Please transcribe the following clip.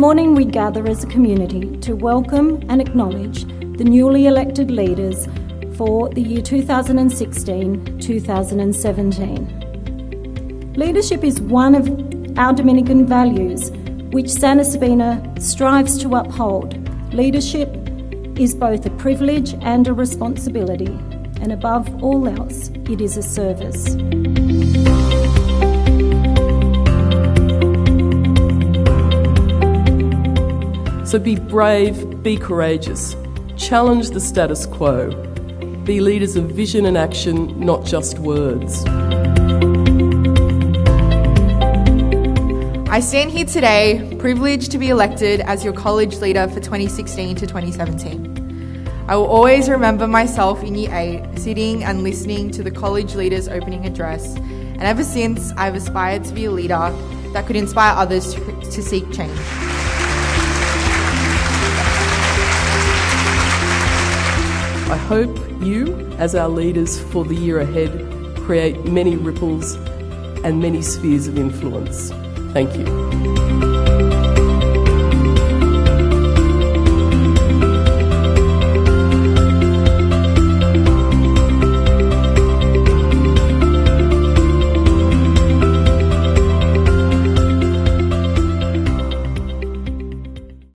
morning we gather as a community to welcome and acknowledge the newly elected leaders for the year 2016-2017. Leadership is one of our Dominican values which Santa Sabina strives to uphold. Leadership is both a privilege and a responsibility, and above all else, it is a service. So be brave, be courageous, challenge the status quo, be leaders of vision and action, not just words. I stand here today, privileged to be elected as your college leader for 2016 to 2017. I will always remember myself in Year 8, sitting and listening to the college leader's opening address, and ever since I've aspired to be a leader that could inspire others to seek change. I hope you, as our leaders for the year ahead, create many ripples and many spheres of influence. Thank you.